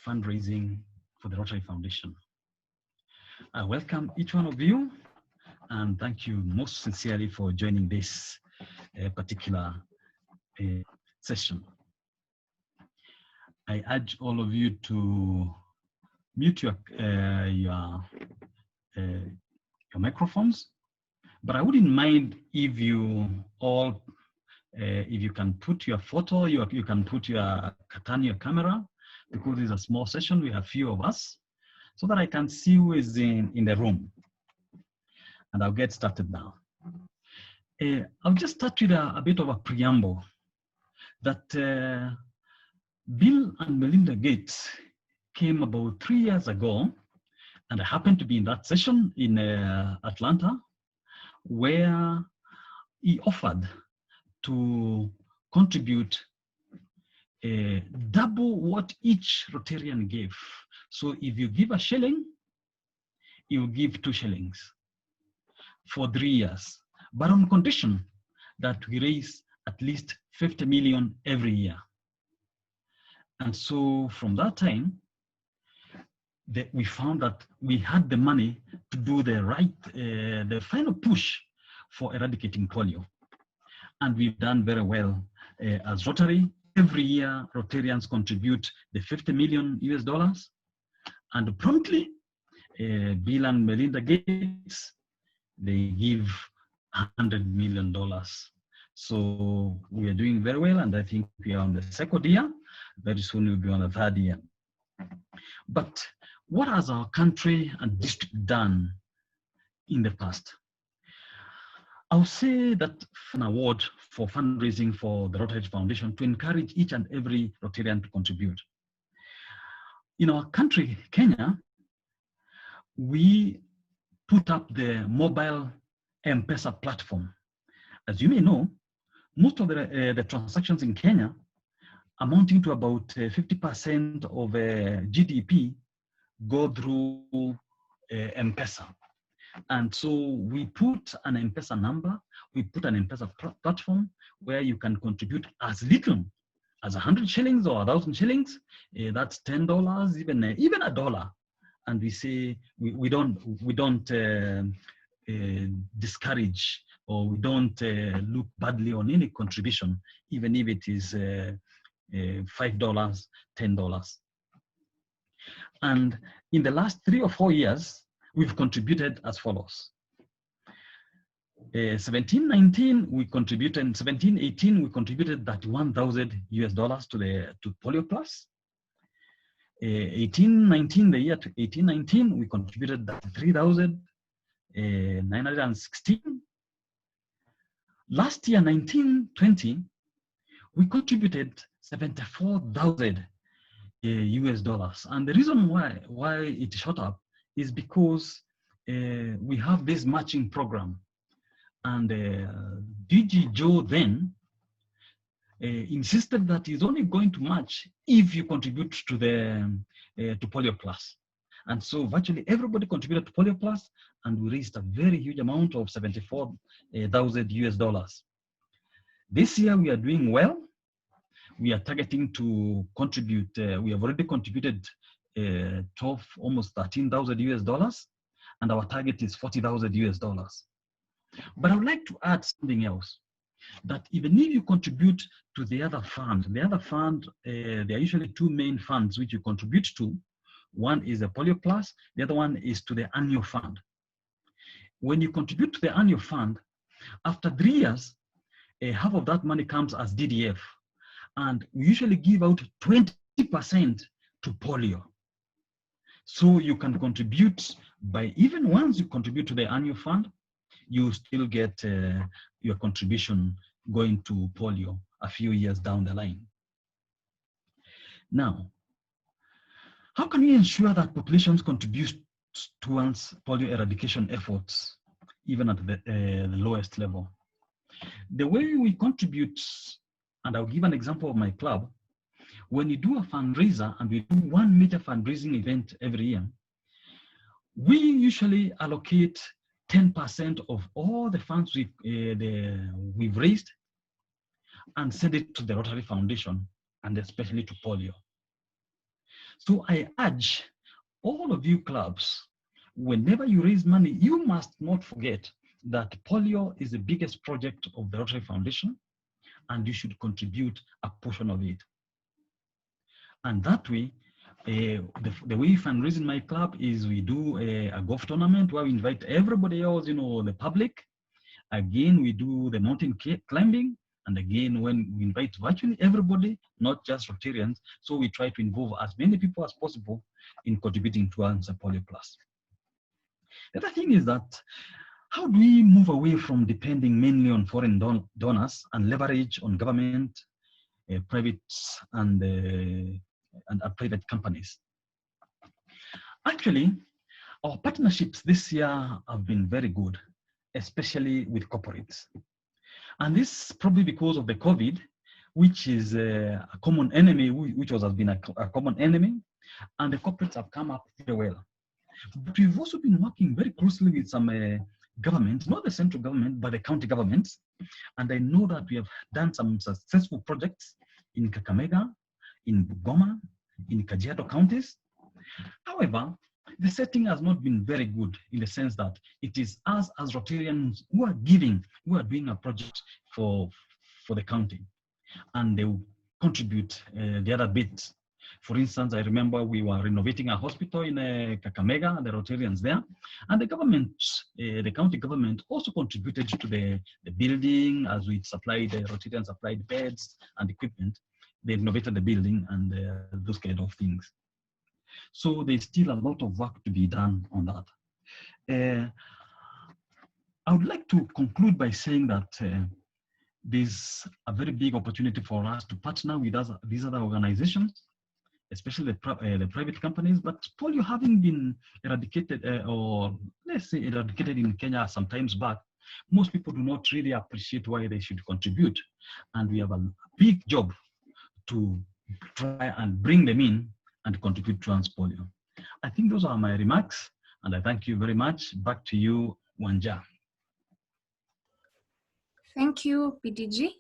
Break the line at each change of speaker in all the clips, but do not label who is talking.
fundraising for the Rotary Foundation. I welcome each one of you and thank you most sincerely for joining this particular session. I urge all of you to mute your microphones, but I wouldn't mind if you all, if you can put your photo, you can put turn your camera, because it's a small session, we have few of us, so that I can see who is in the room. And I'll get started now. I'll just start with a bit of a preamble that Bill and Melinda Gates came about 3 years ago, and I happened to be in that session in Atlanta, where he offered to contribute double what each Rotarian gave. So if you give a shilling, you give 2 shillings for 3 years, but on condition that we raise at least 50 million every year. And so from that time, we found that we had the money to do the final push for eradicating polio. And we've done very well as Rotary. Every year, Rotarians contribute the 50 million US dollars, and promptly, Bill and Melinda Gates, they give $100 million. So we are doing very well, and I think we are on the 2nd year. Very soon we'll be on the 3rd year. But what has our country and district done in the past? I'll say that an award for fundraising for the Rotary Foundation to encourage each and every Rotarian to contribute. In our country, Kenya, we put up the mobile M-Pesa platform. As you may know, most of the transactions in Kenya, amounting to about 50% of GDP, go through M-Pesa. And so we put an M-Pesa number, we put an M-Pesa platform where you can contribute as little as 100 shillings or 1,000 shillings. That's $10, even $1. And we say we don't discourage, or we don't look badly on any contribution, even if it is $5, $10. And in the last 3 or 4 years, we've contributed as follows. 17-19, we contributed, 17-18, we contributed $31,000 US dollars to Polio Plus. 18-19, the year 18-19, we contributed $3,916. Last year, 19-20, we contributed $74,000 US dollars. And the reason why it shot up is because we have this matching program. And DG Joe then insisted that he's only going to match if you contribute to Polio Plus. And so virtually everybody contributed to Polio Plus, and we raised a very huge amount of $74,000 US dollars. This year we are doing well. We are targeting to contribute, we have already contributed 12, almost $13,000 US dollars, and our target is $40,000 US dollars. But I would like to add something else, that even if you contribute to the other fund, there are usually 2 main funds which you contribute to. One is the Polio Plus, the other one is to the annual fund. When you contribute to the annual fund, after 3 years, half of that money comes as DDF, and we usually give out 20% to polio. So you can contribute by, even once you contribute to the annual fund, you still get your contribution going to polio a few years down the line. Now, how can we ensure that populations contribute towards polio eradication efforts, even at the lowest level? The way we contribute, and I'll give an example of my club. When you do a fundraiser, and we do one major fundraising event every year, we usually allocate 10% of all the funds we've raised and send it to the Rotary Foundation, and especially to polio. So I urge all of you clubs, whenever you raise money, you must not forget that polio is the biggest project of the Rotary Foundation, and you should contribute a portion of it. And that way, the way fundraising my club is we do a golf tournament where we invite everybody else, the public. Again, we do the mountain climbing. And again, when we invite virtually everybody, not just Rotarians, so we try to involve as many people as possible in contributing towards a polio plus. The other thing is that how do we move away from depending mainly on foreign donors and leverage on government, private and private companies? Actually, our partnerships this year have been very good, especially with corporates. And this probably because of the COVID, which is a common enemy, which has been a common enemy, and the corporates have come up very well. But we've also been working very closely with some governments, not the central government, but the county governments. And I know that we have done some successful projects in Kakamega, in Bungoma, in Kajiado counties. However, the setting has not been very good in the sense that it is us as Rotarians who are doing a project for the county, and they will contribute the other bit. For instance, I remember we were renovating a hospital in Kakamega, the Rotarians there, and the government, the county government also contributed to the building as we supplied, the Rotarians supplied beds and equipment. They renovated the building and those kind of things. So there's still a lot of work to be done on that. I would like to conclude by saying that there's a very big opportunity for us to partner with these other organizations, especially the private companies. But polio having been eradicated, or let's say eradicated in Kenya some times back, most people do not really appreciate why they should contribute. And we have a big job to try and bring them in and contribute towards polio. I think those are my remarks, and I thank you very much. Back to you, Wanja.
Thank you, PDG.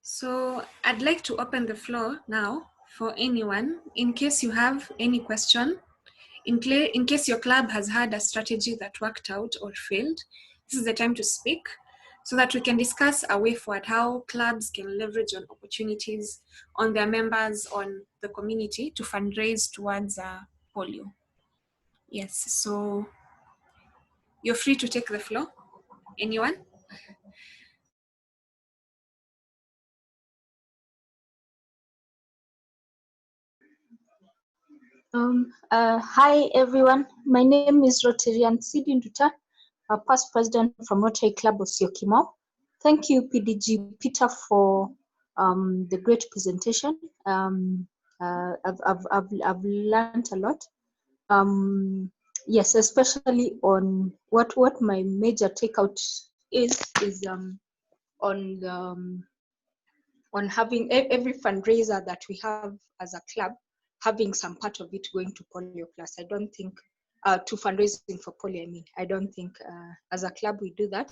So I'd like to open the floor now for anyone, in case you have any question, in case your club has had a strategy that worked out or failed. This is the time to speak, so that we can discuss a way forward, how clubs can leverage on opportunities on their members, on the community, to fundraise towards polio. Yes, so you're free to take the floor. Anyone?
Hi everyone, my name is Rotarian Sidi Nduta, a past president from Rotary Club of Syokimau. Thank you, PDG Peter, for the great presentation. I've learned a lot. Yes, especially on what my major takeout is on having every fundraiser that we have as a club, having some part of it going to Polio Plus. I don't think, to fundraising for polio, I mean, I don't think as a club we do that.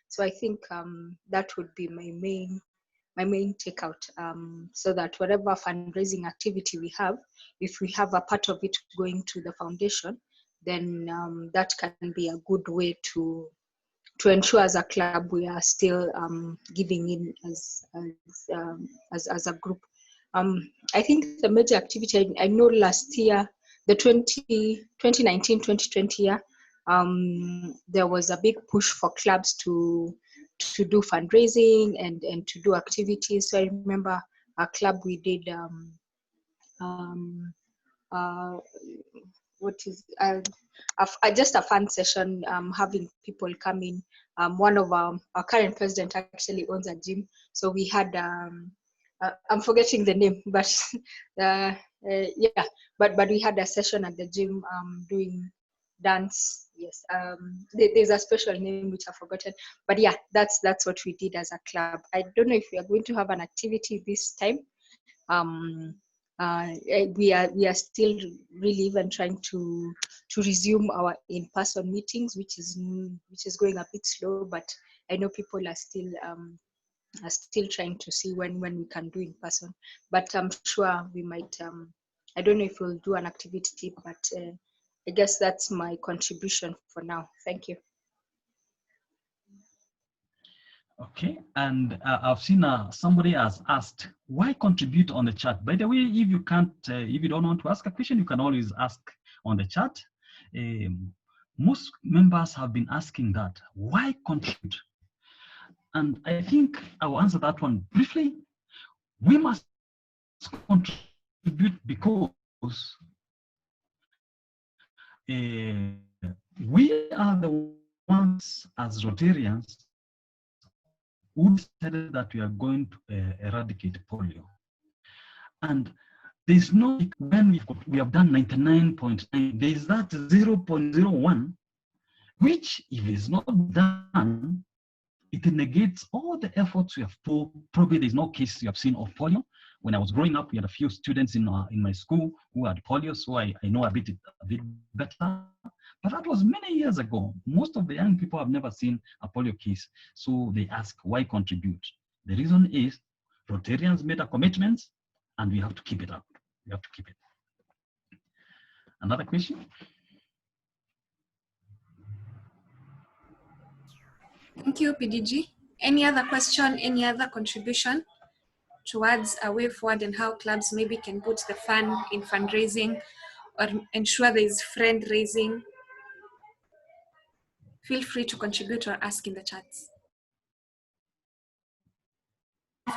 So I think that would be my main takeout, so that whatever fundraising activity we have, if we have a part of it going to the foundation, then that can be a good way to ensure as a club we are still giving in as a group. I think the major activity, I know last year, the 2019-2020 year, there was a big push for clubs to do fundraising and to do activities. So I remember a club we did just a fun session, having people come in. One of our current president actually owns a gym, so we had I'm forgetting the name, but yeah, but we had a session at the gym doing dance. Yes, there's a special name which I've forgotten, but yeah, that's what we did as a club. I don't know if we are going to have an activity this time. We are still really even trying to resume our in-person meetings, which is going a bit slow, but I know people are still trying to see when we can do in person. But I'm sure we might I don't know if we'll do an activity, but I guess that's my contribution for now. Thank you.
Okay, and I've seen somebody has asked, why contribute on the chat? By the way, if you can't, if you don't want to ask a question, you can always ask on the chat. Most members have been asking that, why contribute? And I think I will answer that one briefly. We must contribute because we are the ones as Rotarians who decided that we are going to eradicate polio. And there's no, when we have done 99.9, there's that 0.01, which if it's not done, it negates all the efforts we have put. Probably there's no case you have seen of polio. When I was growing up, we had a few students in my school who had polio, so I know a bit better. But that was many years ago. Most of the young people have never seen a polio case. So they ask, why contribute? The reason is Rotarians made a commitment and we have to keep it up. We have to keep it. Another question?
Thank you, PDG. Any other question, any other contribution towards a way forward and how clubs maybe can put the fund in fundraising or ensure there is friend raising? Feel free to contribute or ask in the chats.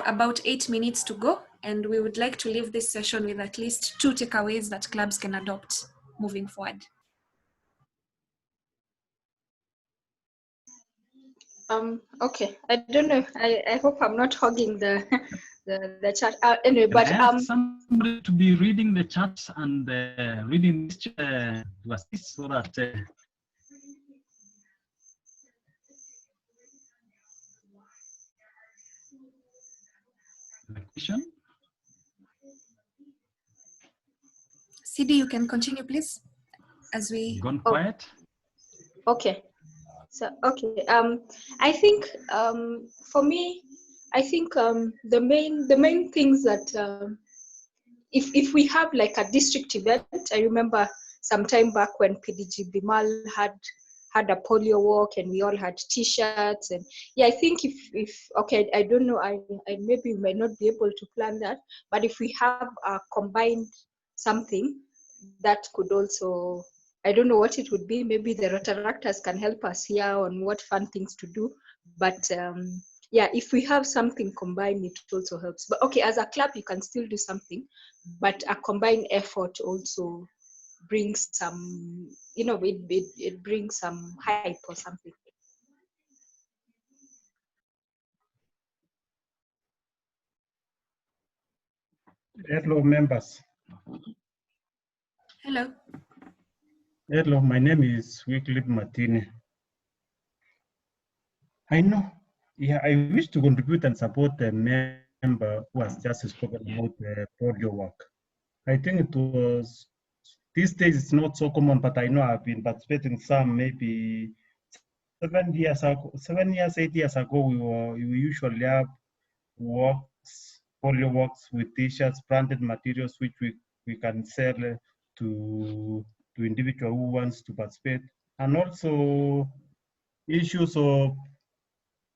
About 8 minutes to go, and we would like to leave this session with at least 2 takeaways that clubs can adopt moving forward.
Okay, I don't know. I hope I'm not hogging the the chat. Anyway,
Can
but
I ask somebody to be reading the chats and reading this to assist so that the question?
CD, you can continue, please, as we
Gone quiet?
Okay. So okay. I think for me, I think the main things that if we have like a district event, I remember some time back when PDG Bimal had a polio walk and we all had T-shirts, and yeah, I think if okay, I don't know, I maybe we may not be able to plan that, but if we have a combined something that could also, I don't know what it would be, maybe the Rotaractors can help us here on what fun things to do, but yeah, if we have something combined, it also helps. But okay, as a club, you can still do something, but a combined effort also brings some, you know, it brings some hype or something.
Hello, members.
hello.
Hello, my name is Wycliffe Martini. I know, yeah, I wish to contribute and support the member who has just spoken about the polio work. I think it was, these days it's not so common, but I know I've been participating some maybe 7 years ago, 7 years, 8 years ago, we usually have walks, polio walks with T-shirts, branded materials, which we can sell to individual who wants to participate. And also issues of,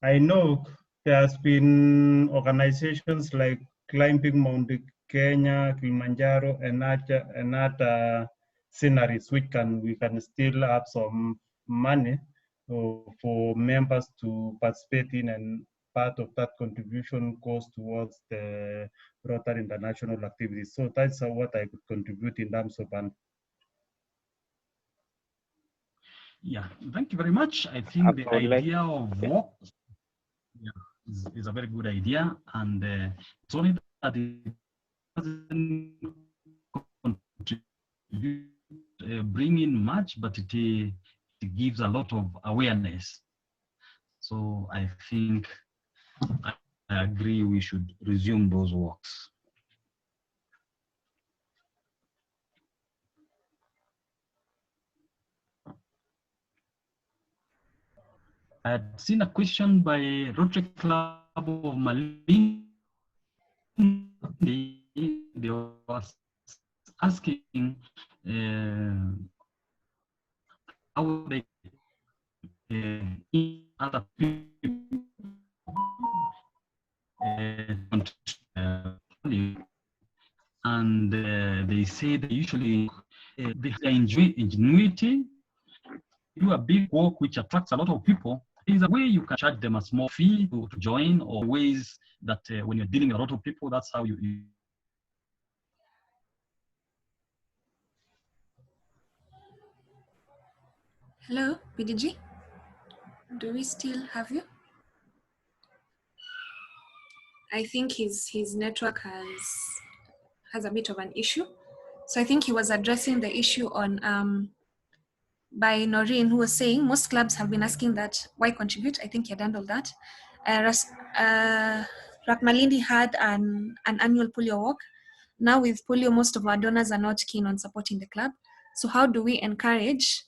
I know there's been organizations like Climbing Mount Kenya, Kilimanjaro, and other sceneries which we can still have some money for members to participate in, and part of that contribution goes towards the Rotary International activities. So that's what I could contribute in terms of fund.
Yeah, thank you very much. I think the idea of walk is a very good idea, and it's only that it doesn't contribute, bring in much, but it gives a lot of awareness. So I think I agree we should resume those walks. I had seen a question by Rotary Club of Malindi. They were asking how they other people and they say they usually they enjoy ingenuity, do a big work which attracts a lot of people. There's a way you can charge them a small fee to join, or ways that when you're dealing with a lot of people, that's how you.
Hello, PDG. Do we still have you? I think his network has a bit of an issue. So I think he was addressing the issue on by Noreen, who was saying most clubs have been asking that why contribute. I think he had handled that. Rakmalindi had an annual polio walk. Now with polio, most of our donors are not keen on supporting the club. So how do we encourage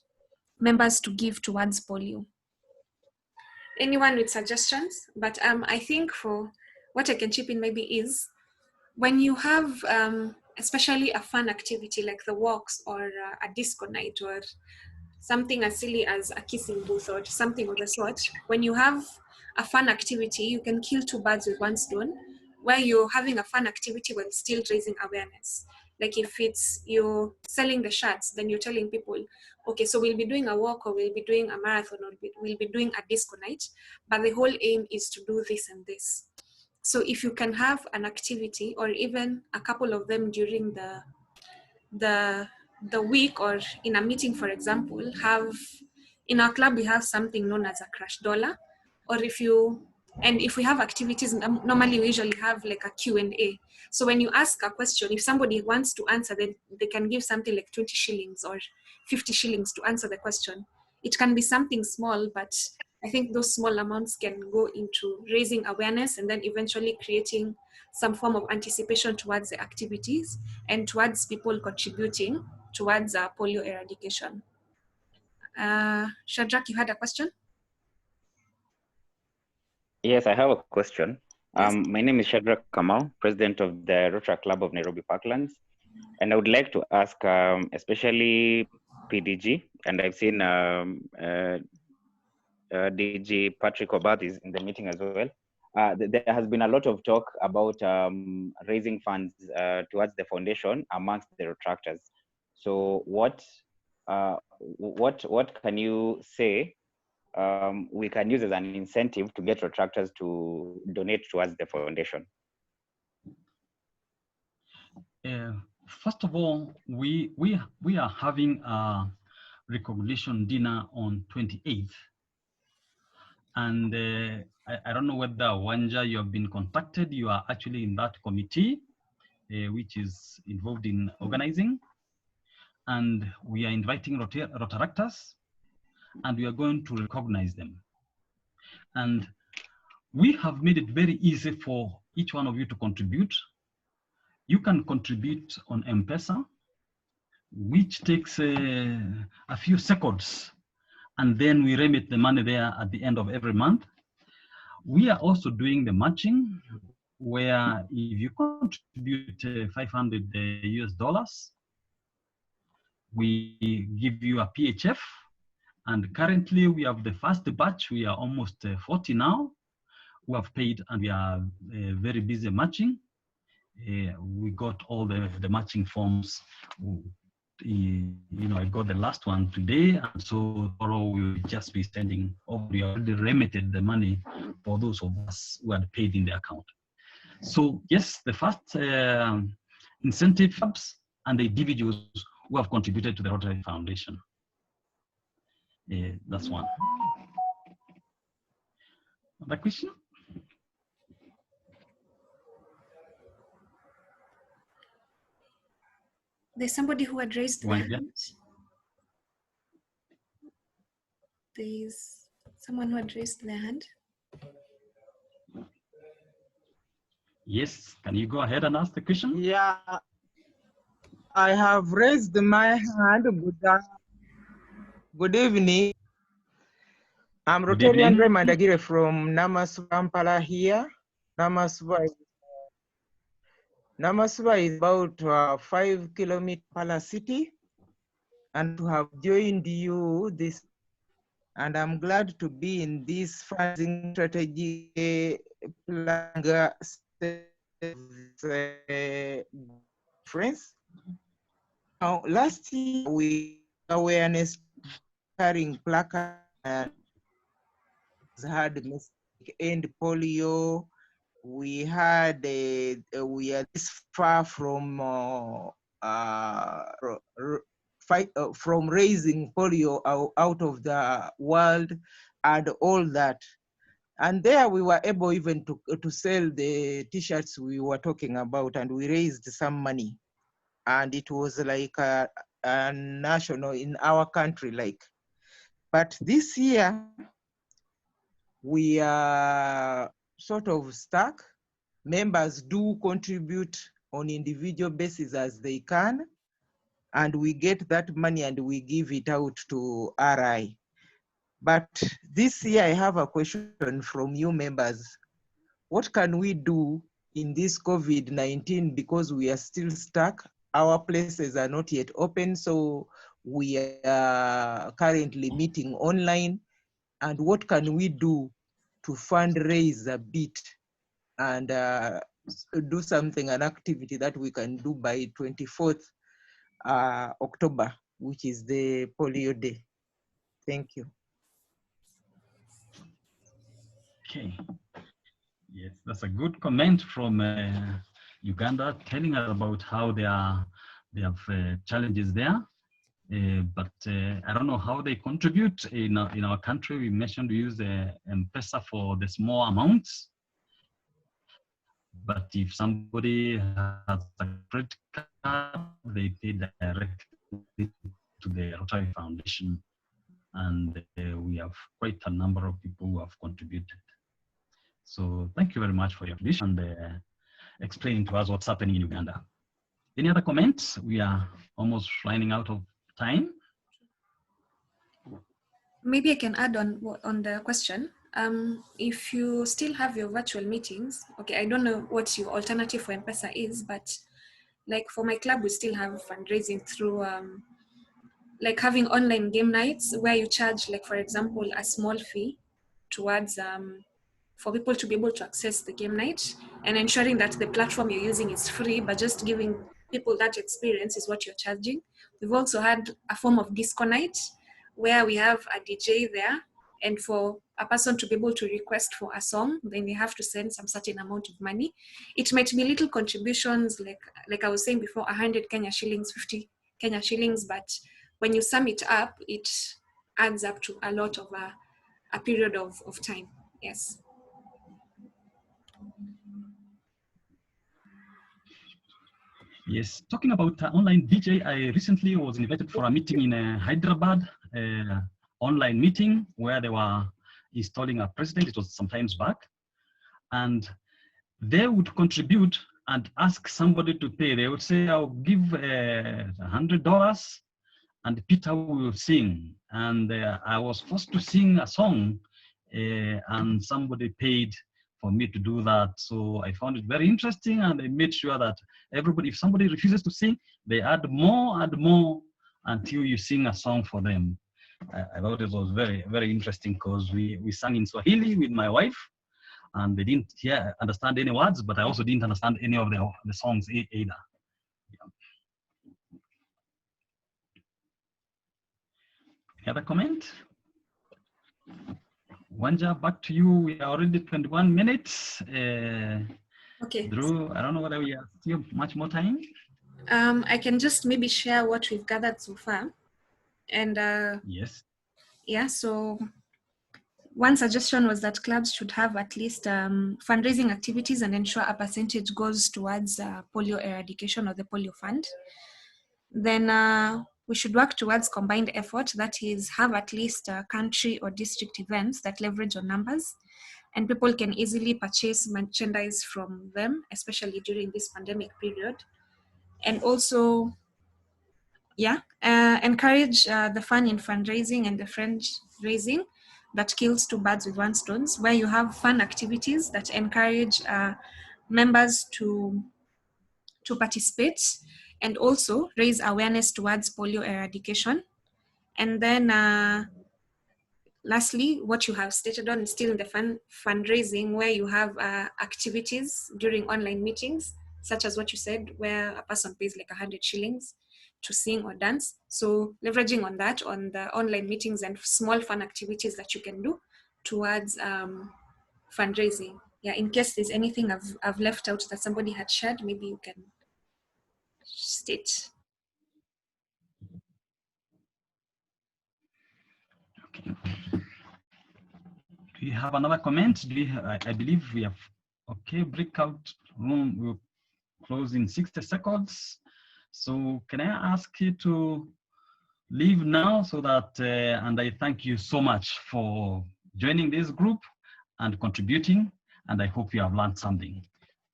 members to give towards polio? Anyone with suggestions? But I think for what I can chip in maybe is when you have especially a fun activity like the walks or a disco night or something as silly as a kissing booth or something of the sort, when you have a fun activity, you can kill two birds with one stone, where you're having a fun activity while still raising awareness. Like if it's you're selling the shirts, then you're telling people, okay, so we'll be doing a walk or we'll be doing a marathon or we'll be doing a disco night, but the whole aim is to do this and this. So if you can have an activity or even a couple of them during the week or in a meeting, for example, have in our club we have something known as a crash dollar, or if we have activities, normally we usually have like a Q&A. So when you ask a question, if somebody wants to answer, then they can give something like 20 shillings or 50 shillings to answer the question. It can be something small, but I think those small amounts can go into raising awareness and then eventually creating some form of anticipation towards the activities and towards people contributing towards polio eradication. Shadrach, you had a question?
Yes, I have a question.
Yes.
My name is Shadrach Kamau, president of the Rotary Club of Nairobi Parklands. And I would like to ask, especially PDG, and I've seen DG Patrick Obath is in the meeting as well. There has been a lot of talk about raising funds towards the foundation amongst the retractors. So what can you say we can use as an incentive to get retractors to donate towards the foundation?
First of all, we are having a recognition dinner on 28th. And I don't know whether Wanja, you have been contacted. You are actually in that committee, which is involved in organizing. And we are inviting Rotaractors, and we are going to recognize them. And we have made it very easy for each one of you to contribute. You can contribute on M-Pesa, which takes a few seconds, and then we remit the money there at the end of every month. We are also doing the matching, where if you contribute 500 US dollars, we give you a PHF. And currently we have the first batch. We are almost 40 now who have paid, and we are very busy matching. We got all the matching forms. I got the last one today, and so tomorrow we'll just be sending over. We already remitted the money for those of us who had paid in the account. So yes, the first incentive clubs and the individuals who have contributed to the Rotary Foundation. That's one. Other question?
There's somebody who had raised their hand. There's someone who had raised their hand.
Yes, can you go ahead and ask the question?
Yeah, I have raised my hand. Good evening. I'm Rotarian Raymond Agire from Namasva, Kampala here. Namasva Namaswa is about 5 kilometers Pala city, and to have joined you this, and I'm glad to be in this fundraising strategy planning conference. Now, last year we awareness carrying placard and had mistake end polio. We had we are this far from from raising polio out of the world and all that. And there we were able even to sell the t-shirts we were talking about, and we raised some money. And it was like a national in our country, like. But this year, we are sort of stuck. Members do contribute on individual basis as they can, and we get that money and we give it out to RI. But this year I have a question from you members. What can we do in this COVID-19, because we are still stuck? Our places are not yet open, so we are currently meeting online. And what can we do to fundraise a bit and do something, an activity that we can do by 24th October, which is the Polio Day? Thank you.
Okay. Yes, that's a good comment from Uganda, telling us about how they have challenges there. But I don't know how they contribute in our country. We mentioned we use M-Pesa for the small amounts. But if somebody has a credit card, they pay directly to the Rotary Foundation. And we have quite a number of people who have contributed. So thank you very much for your contribution and explaining to us what's happening in Uganda. Any other comments? We are almost running out of time.
Maybe I can add on the question. If you still have your virtual meetings, okay, I don't know what your alternative for M-Pesa is, but like for my club, we still have fundraising through like having online game nights where you charge, like for example, a small fee towards for people to be able to access the game night, and ensuring that the platform you're using is free, but just giving people that experience is what you're charging. We've also had a form of disco night where we have a DJ there, and for a person to be able to request for a song, then they have to send some certain amount of money. It might be little contributions, like I was saying before, 100 Kenya shillings, 50 Kenya shillings, but when you sum it up, it adds up to a lot of a period of time. Yes.
Yes, talking about online DJ, I recently was invited for a meeting in Hyderabad, online meeting where they were installing a president. It was some times back, and they would contribute and ask somebody to pay. They would say, "I'll give $100, and Peter will sing." And I was forced to sing a song, and somebody paid for me to do that. So I found it very interesting, and I made sure that everybody, if somebody refuses to sing, they add more until you sing a song for them. I thought it was very, very interesting because we sang in Swahili with my wife, and they didn't understand any words, but I also didn't understand any of the songs either. Any other comment? Wanja, back to you. We are already 21 minutes.
Okay.
Drew, I don't know whether we have still much more time.
I can just maybe share what we've gathered so far. And
yes.
Yeah, so one suggestion was that clubs should have at least fundraising activities and ensure a percentage goes towards polio eradication or the polio fund. Then we should work towards combined effort, that is, have at least country or district events that leverage on numbers, and people can easily purchase merchandise from them, especially during this pandemic period. And also, encourage the fun in fundraising and the friend raising that kills two birds with one stone, where you have fun activities that encourage members to to participate and also raise awareness towards polio eradication. And then lastly, what you have stated on is still in the fundraising, where you have activities during online meetings, such as what you said, where a person pays like 100 shillings to sing or dance. So leveraging on that, on the online meetings and small fun activities that you can do towards fundraising. Yeah, in case there's anything I've left out that somebody had shared, maybe you can state.
Okay. Do you have another comment? Do you I believe we have, okay, breakout room will close in 60 seconds. So can I ask you to leave now so that, and I thank you so much for joining this group and contributing, and I hope you have learned something.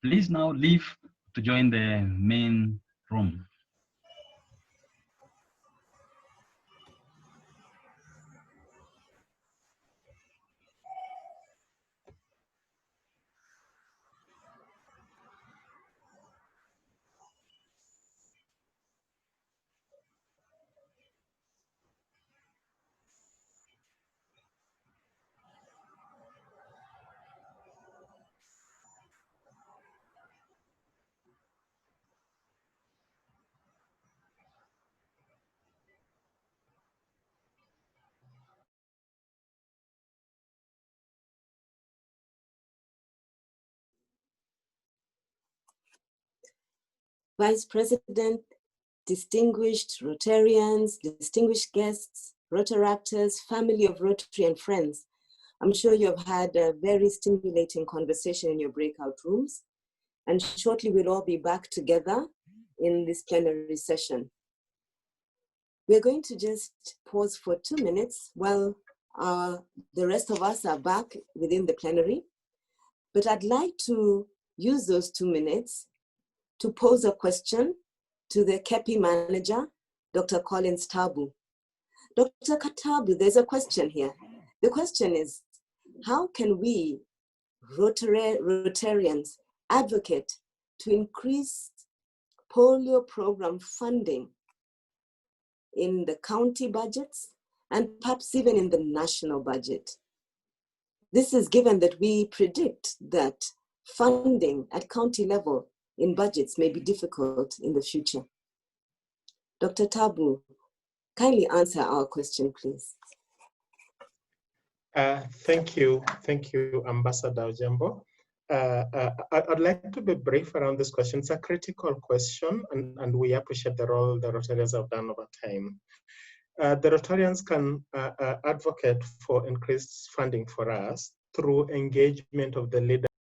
Please now leave to join the main room.
Vice President, distinguished Rotarians, distinguished guests, Rotaractors, family of Rotary and friends. I'm sure you've had a very stimulating conversation in your breakout rooms, and shortly we'll all be back together in this plenary session. We're going to just pause for 2 minutes while the rest of us are back within the plenary, but I'd like to use those 2 minutes to pose a question to the KEPI manager, Dr. Collins Tabu. Dr. Tabu, there's a question here. The question is, how can we Rotarians advocate to increase polio program funding in the county budgets and perhaps even in the national budget? This is given that we predict that funding at county level in budgets may be difficult in the future. Dr. Tabu, kindly answer our question, please.
Thank you, Ambassador Ojembo. I'd like to be brief around this question. It's a critical question, and we appreciate the role the Rotarians have done over time. The Rotarians can advocate for increased funding for us through engagement of the leaders